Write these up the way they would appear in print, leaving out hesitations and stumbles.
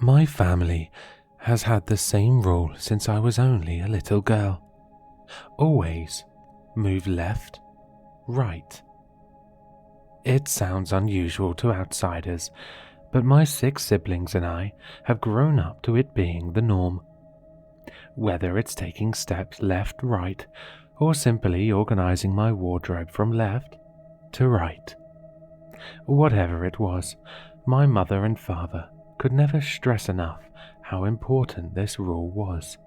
My family has had the same rule since I was only a little girl. Always move left, right. It sounds unusual to outsiders, but my 6 siblings and I have grown up to it being the norm. Whether it's taking steps left, right, or simply organizing my wardrobe from left to right. Whatever it was, my mother and father could never stress enough how important this rule was.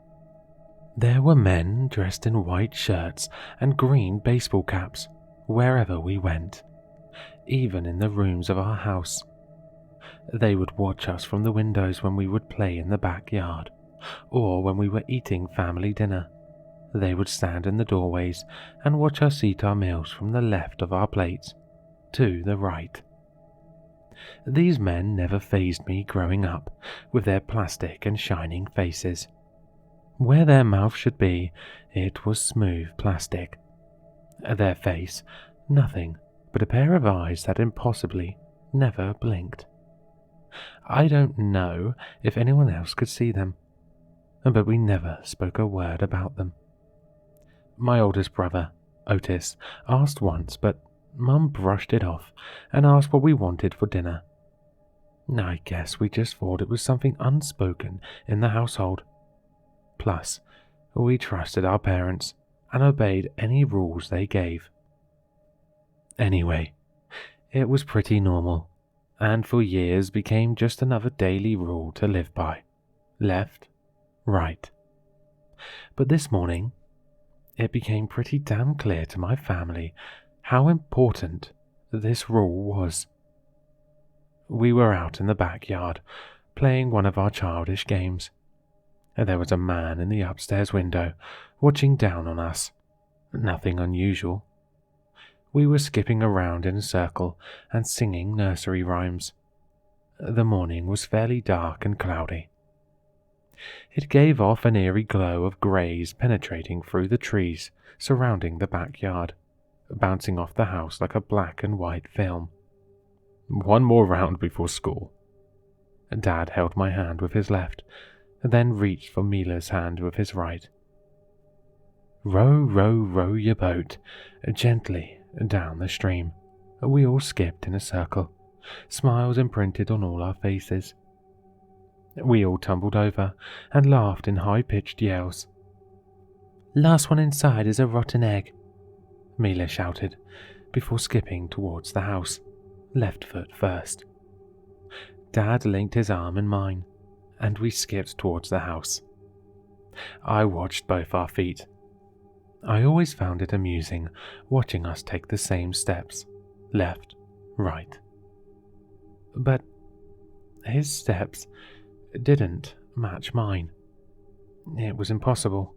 There were men dressed in white shirts and green baseball caps wherever we went, even in the rooms of our house. They would watch us from the windows when we would play in the backyard, or when we were eating family dinner. They would stand in the doorways and watch us eat our meals from the left of our plates to the right. These men never fazed me growing up with their plastic and shining faces. Where their mouth should be, it was smooth plastic. Their face, nothing but a pair of eyes that impossibly never blinked. I don't know if anyone else could see them, but we never spoke a word about them. My oldest brother, Otis, asked once, but Mum brushed it off and asked what we wanted for dinner. I guess we just thought it was something unspoken in the household. Plus, we trusted our parents and obeyed any rules they gave. Anyway, it was pretty normal, and for years became just another daily rule to live by. Left, right. But this morning, it became pretty damn clear to my family how important this rule was. We were out in the backyard, playing one of our childish games. There was a man in the upstairs window, watching down on us. Nothing unusual. We were skipping around in a circle and singing nursery rhymes. The morning was fairly dark and cloudy. It gave off an eerie glow of greys penetrating through the trees surrounding the backyard, bouncing off the house like a black and white film. One more round before school. Dad held my hand with his left, then reached for Mila's hand with his right. Row, row, row your boat gently down the stream. We all skipped in a circle, smiles imprinted on all our faces. We all tumbled over and laughed in high-pitched yells. Last one inside is a rotten egg, Mila shouted, before skipping towards the house, left foot first. Dad linked his arm in mine, and we skipped towards the house. I watched both our feet. I always found it amusing watching us take the same steps, left, right. But his steps didn't match mine. It was impossible.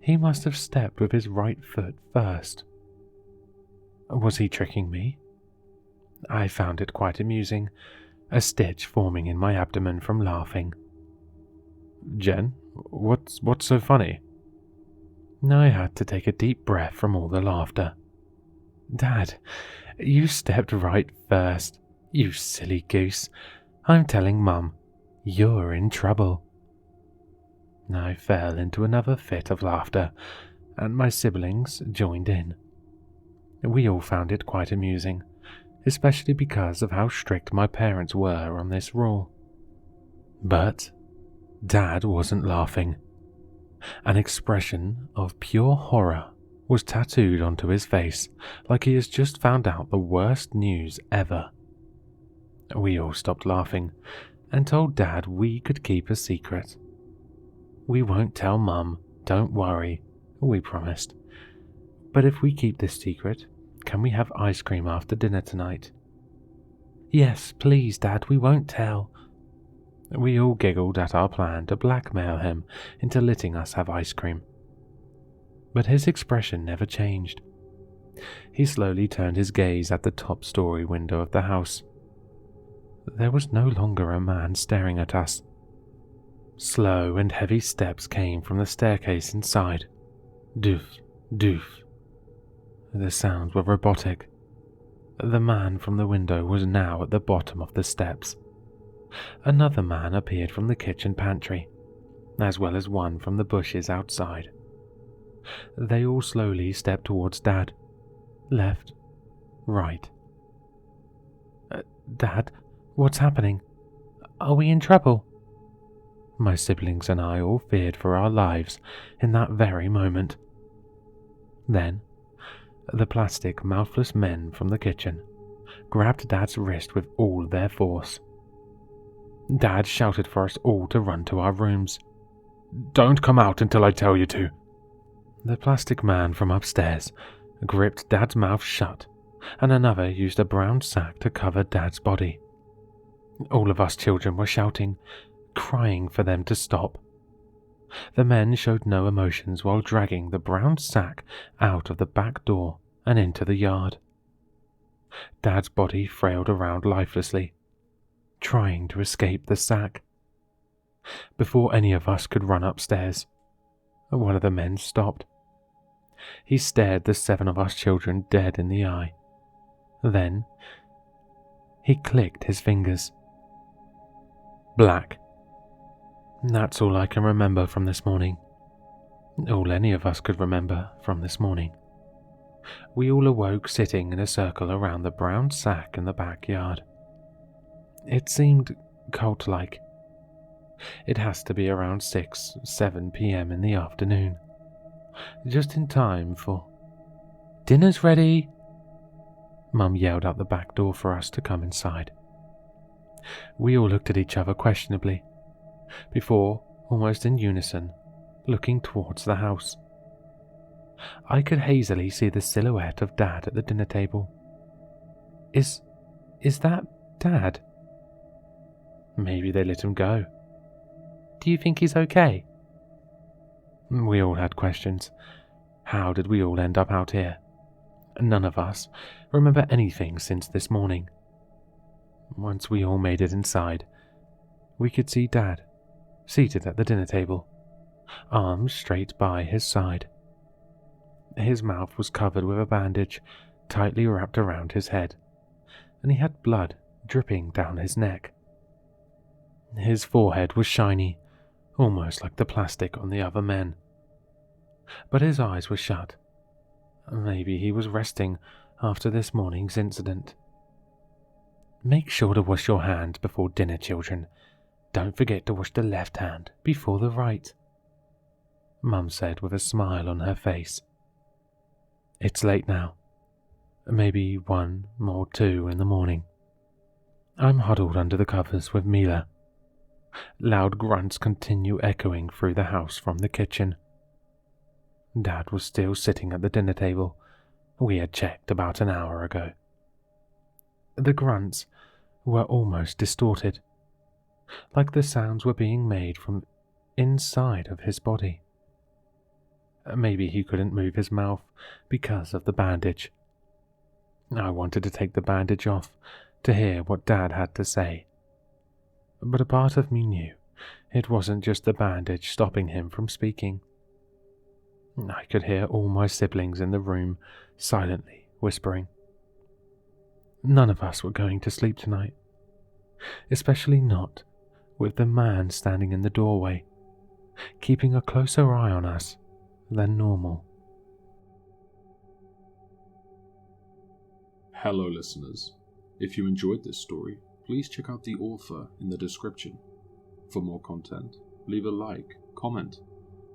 He must have stepped with his right foot first. Was he tricking me? I found it quite amusing, a stitch forming in my abdomen from laughing. Jen, what's so funny? I had to take a deep breath from all the laughter. Dad, you stepped right first, you silly goose. I'm telling Mum, you're in trouble. I fell into another fit of laughter, and my siblings joined in. We all found it quite amusing, especially because of how strict my parents were on this rule. But Dad wasn't laughing. An expression of pure horror was tattooed onto his face, like he has just found out the worst news ever. We all stopped laughing and told Dad we could keep a secret. We won't tell Mum, don't worry, we promised. But if we keep this secret, can we have ice cream after dinner tonight? Yes, please, Dad, we won't tell. We all giggled at our plan to blackmail him into letting us have ice cream. But his expression never changed. He slowly turned his gaze at the top-story window of the house. There was no longer a man staring at us. Slow and heavy steps came from the staircase inside. Doof, doof. The sounds were robotic. The man from the window was now at the bottom of the steps. Another man appeared from the kitchen pantry, as well as one from the bushes outside. They all slowly stepped towards Dad. Left, right. Dad, what's happening? Are we in trouble? My siblings and I all feared for our lives in that very moment. Then, the plastic, mouthless men from the kitchen grabbed Dad's wrist with all their force. Dad shouted for us all to run to our rooms. "Don't come out until I tell you to." The plastic man from upstairs gripped Dad's mouth shut, and another used a brown sack to cover Dad's body. All of us children were shouting, crying for them to stop. The men showed no emotions while dragging the brown sack out of the back door and into the yard. Dad's body frailed around lifelessly, trying to escape the sack. Before any of us could run upstairs, one of the men stopped. He stared the 7 of us children dead in the eye. Then, he clicked his fingers. Black. That's all I can remember from this morning. All any of us could remember from this morning. We all awoke sitting in a circle around the brown sack in the backyard. It seemed cult-like. It has to be around 6-7 p.m. in the afternoon, just in time for "Dinner's ready!" Mum yelled out the back door for us to come inside. We all looked at each other questionably, before, almost in unison, looking towards the house. I could hazily see the silhouette of Dad at the dinner table. Is that Dad? Maybe they let him go. Do you think he's okay? We all had questions. How did we all end up out here? None of us remember anything since this morning. Once we all made it inside, we could see Dad, seated at the dinner table, arms straight by his side. His mouth was covered with a bandage tightly wrapped around his head, and he had blood dripping down his neck. His forehead was shiny, almost like the plastic on the other men. But his eyes were shut. Maybe he was resting after this morning's incident. "Make sure to wash your hands before dinner, children. Don't forget to wash the left hand before the right," Mum said with a smile on her face. It's late now. Maybe 1 or 2 in the morning. I'm huddled under the covers with Mila. Loud grunts continue echoing through the house from the kitchen. Dad was still sitting at the dinner table. We had checked about an hour ago. The grunts were almost distorted, like the sounds were being made from inside of his body. Maybe he couldn't move his mouth because of the bandage. I wanted to take the bandage off to hear what Dad had to say. But a part of me knew it wasn't just the bandage stopping him from speaking. I could hear all my siblings in the room silently whispering. None of us were going to sleep tonight, especially not with the man standing in the doorway, keeping a closer eye on us than normal. Hello listeners, if you enjoyed this story, please check out the author in the description. For more content, leave a like, comment,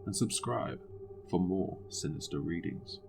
and subscribe for more sinister readings.